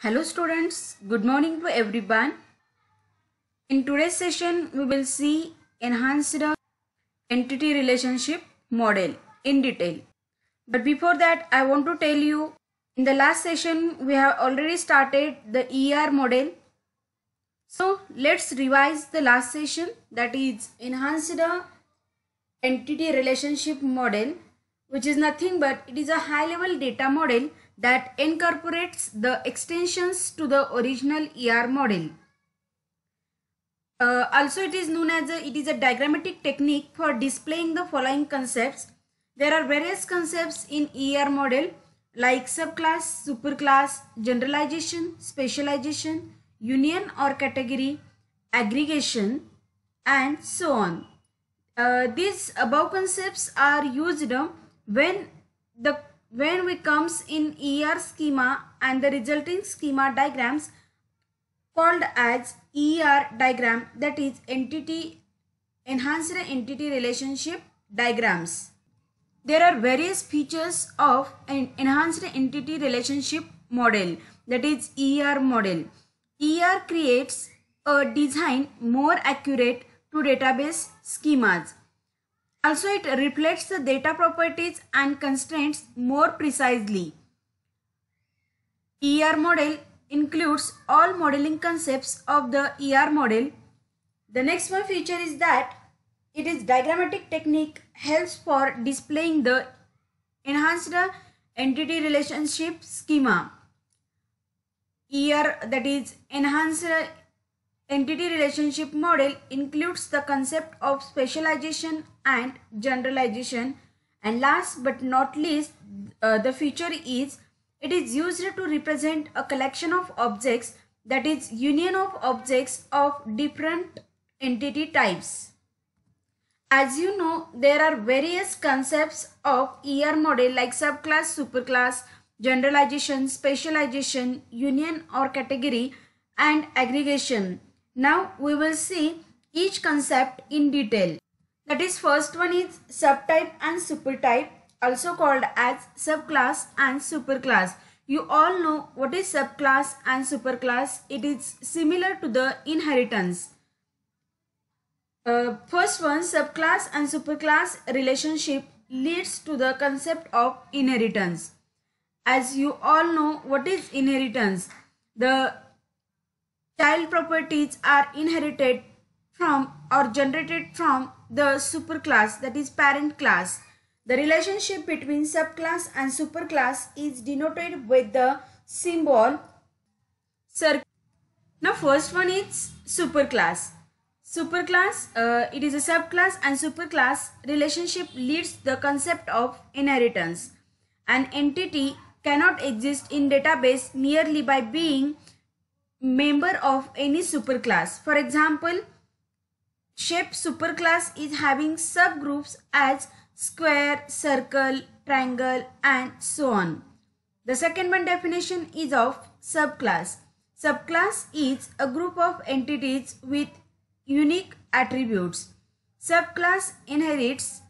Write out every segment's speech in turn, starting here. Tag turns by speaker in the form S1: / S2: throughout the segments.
S1: Hello students, good morning to everyone. In today's session, we will see enhanced entity relationship model in detail. But before that, I want to tell you, in the last session, we have already started the ER model. So let's revise the last session, that is enhanced entity relationship model, which is nothing but it is a high level data model that incorporates the extensions to the original ER model. Also, it is known as it is a diagrammatic technique for displaying the following concepts. There are various concepts in ER model like subclass, superclass, generalization, specialization, union or category, aggregation, and so on. These above concepts are used when we comes in ER schema and the resulting schema diagrams called as ER diagram, that is enhanced entity relationship diagrams. There are various features of an enhanced entity relationship model, that is ER model. ER creates a design more accurate to database schemas. Also, it reflects the data properties and constraints more precisely. ER model includes all modeling concepts of the ER model. The next one feature is that it is diagrammatic technique helps for displaying the enhanced entity relationship schema. ER, that is enhanced entity relationship model, includes the concept of specialization and generalization, and last but not least, the feature is it is used to represent a collection of objects, that is union of objects of different entity types. As you know, there are various concepts of ER model like subclass, superclass, generalization, specialization, union or category, and aggregation. Now we will see each concept in detail. That is, first one is subtype and supertype, also called as subclass and superclass. You all know what is subclass and superclass. It is similar to the inheritance. First one, subclass and superclass relationship leads to the concept of inheritance. As you all know what is inheritance, the child properties are inherited from or generated from the superclass, that is parent class. The relationship between subclass and superclass is denoted with the symbol circle. Now first one is superclass. Superclass, it is a subclass and superclass relationship leads the concept of inheritance. An entity cannot exist in database merely by being member of any superclass. For example, shape superclass is having subgroups as square, circle, triangle, and so on. The second one definition is of subclass. Subclass is a group of entities with unique attributes. Subclass inherits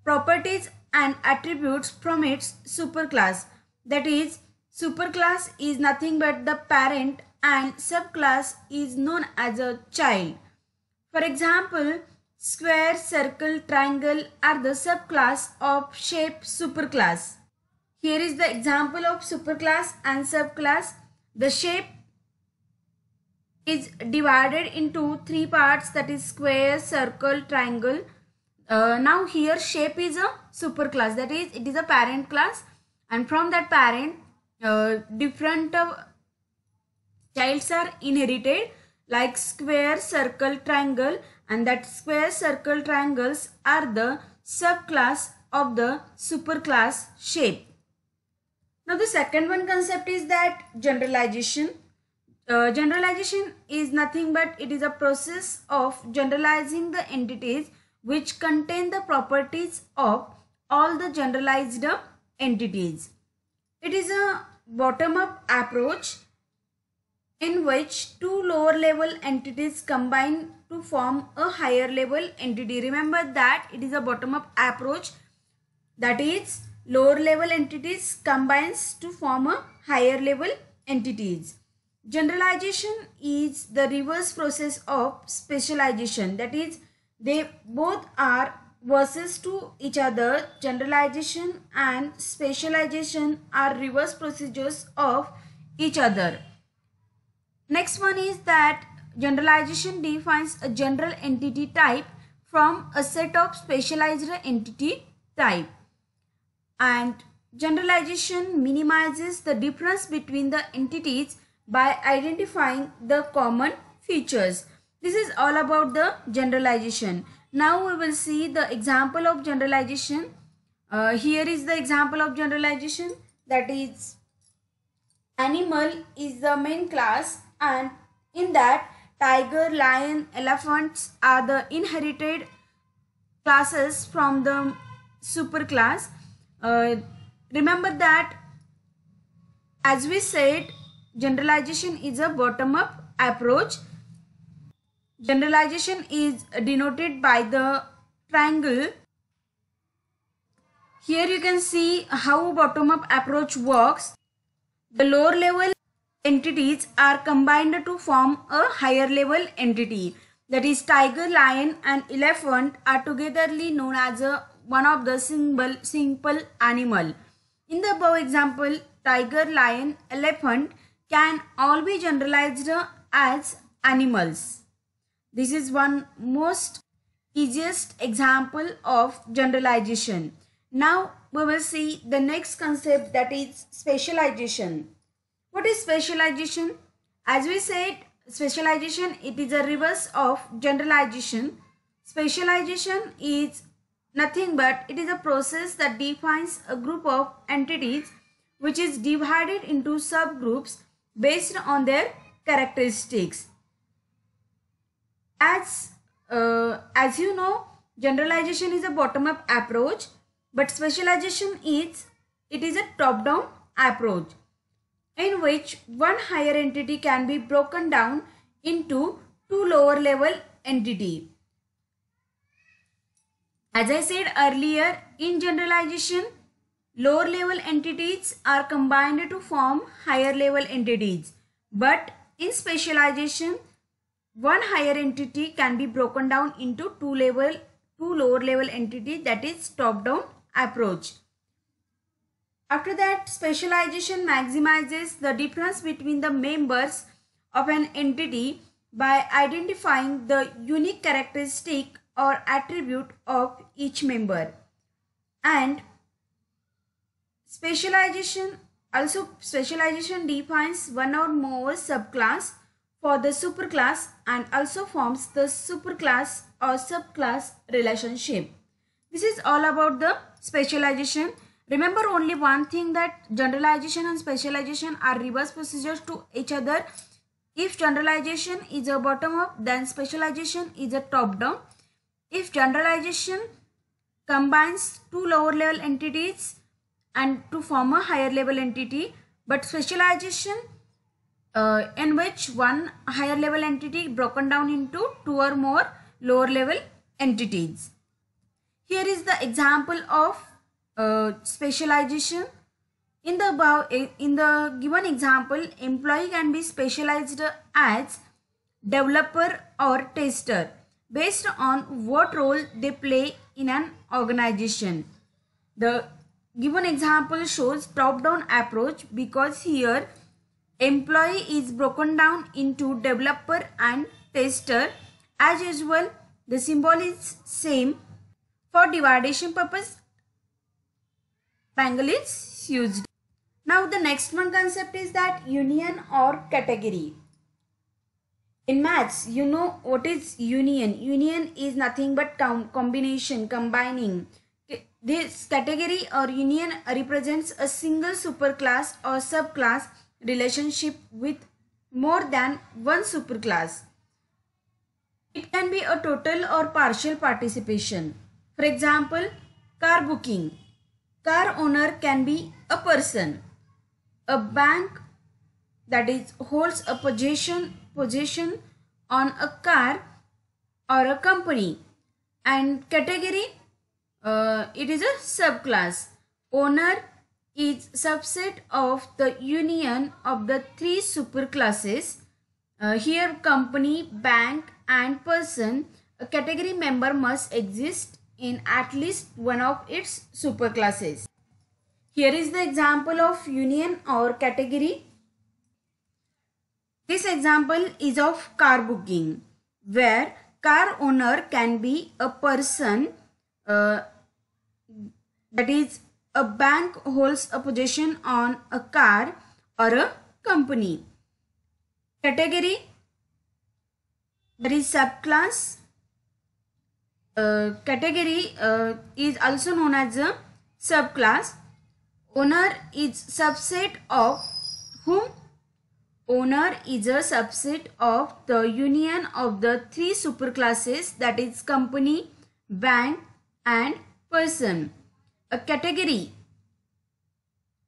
S1: properties and attributes from its superclass. That is, superclass is nothing but the parent and subclass is known as a child. For example, square, circle, triangle are the subclass of shape superclass. Here is the example of superclass and subclass. The shape is divided into three parts, that is square, circle, triangle. Now here shape is a superclass, that is it is a parent class, and from that parent different childs are inherited like square, circle, triangle, and that square, circle, triangles are the subclass of the superclass shape. Now the second one concept is that generalization. Generalization is nothing but it is a process of generalizing the entities which contain the properties of all the generalized entities. It is a bottom-up approach in which two lower level entities combine to form a higher level entity. Remember that it is a bottom-up approach, that is lower level entities combines to form a higher level entities. Generalization is the reverse process of specialization. That is, they both are versus to each other. Generalization and specialization are reverse procedures of each other. Next one is that generalization defines a general entity type from a set of specialized entity type, and generalization minimizes the difference between the entities by identifying the common features. This is all about the generalization. Now we will see the example of generalization. Here is the example of generalization, that is animal is the main class, and in that tiger, lion, elephants are the inherited classes from the superclass. Remember that, as we said, generalization is a bottom-up approach. Generalization is denoted by the triangle. Here you can see how bottom-up approach works. The lower level entities are combined to form a higher level entity. That is, tiger, lion and elephant are togetherly known as one of the simple animal. In the above example, tiger, lion, elephant can all be generalized as animals. This is one most easiest example of generalization. Now we will see the next concept, that is specialization. What is specialization? As we said, specialization, it is a reverse of generalization. Specialization is nothing but it is a process that defines a group of entities which is divided into subgroups based on their characteristics. As you know, generalization is a bottom-up approach, but specialization is a top-down approach, in which one higher entity can be broken down into two lower level entities. As I said earlier, in generalization, lower level entities are combined to form higher level entities. But in specialization, one higher entity can be broken down into two lower level entities, that is top-down approach. After that, specialization maximizes the difference between the members of an entity by identifying the unique characteristic or attribute of each member. And specialization defines one or more subclass for the superclass and also forms the superclass or subclass relationship. This is all about the specialization. Remember only one thing, that generalization and specialization are reverse procedures to each other. If generalization is a bottom up, then specialization is a top down. If generalization combines two lower level entities and to form a higher level entity, but specialization in which one higher level entity broken down into two or more lower level entities. Here is the example of specialization. In the given example, employee can be specialized as developer or tester based on what role they play in an organization. The given example shows top-down approach because here employee is broken down into developer and tester. As usual, the symbol is same. For dividation purpose, triangle is used. Now the next one concept is that union or category. In maths, you know what is union. Union is nothing but combination, combining. This category or union represents a single superclass or subclass relationship with more than one superclass. It can be a total or partial participation. For example, car booking. Car owner can be a person. A bank, that is, holds a possession on a car or a company. And category, it is a subclass. Owner is subset of the union of the three superclasses. Here company, bank and person, a category member must exist in at least one of its superclasses. Here is the example of union or category. This example is of car booking, where car owner can be a person, that is a bank holds a possession on a car, or a company. Category, that is subclass. Category is also known as a subclass. Owner is subset of whom? Owner is a subset of the union of the three superclasses, that is company, bank and person. A category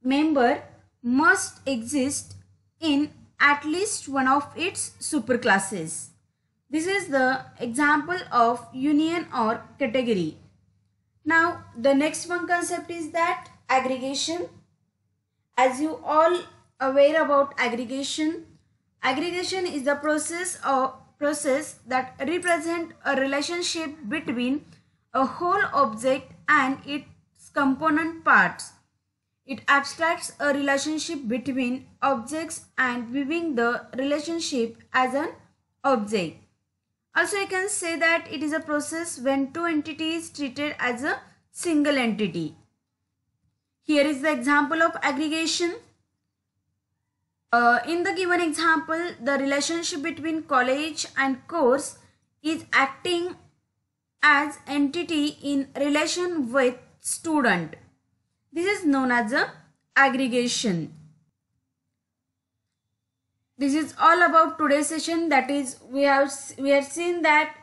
S1: member must exist in at least one of its superclasses. This is the example of union or category. Now the next one concept is that aggregation. As you all aware about aggregation, aggregation is the process that represent a relationship between a whole object and its component parts. It abstracts a relationship between objects and viewing the relationship as an object. Also, you can say that it is a process when two entities treated as a single entity. Here is the example of aggregation. In the given example, the relationship between college and course is acting as entity in relation with student. This is known as a aggregation. This is all about today's session. That is, we have seen that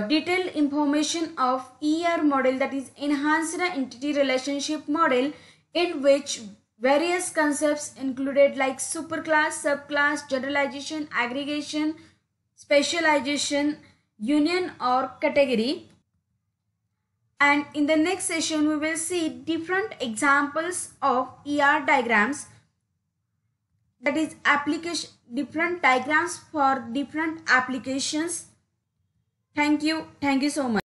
S1: detailed information of ER model, that is enhanced entity relationship model, in which various concepts included like superclass, subclass, generalization, aggregation, specialization, union or category. And in the next session we will see different examples of ER diagrams, that is application, different diagrams for different applications. Thank you so much.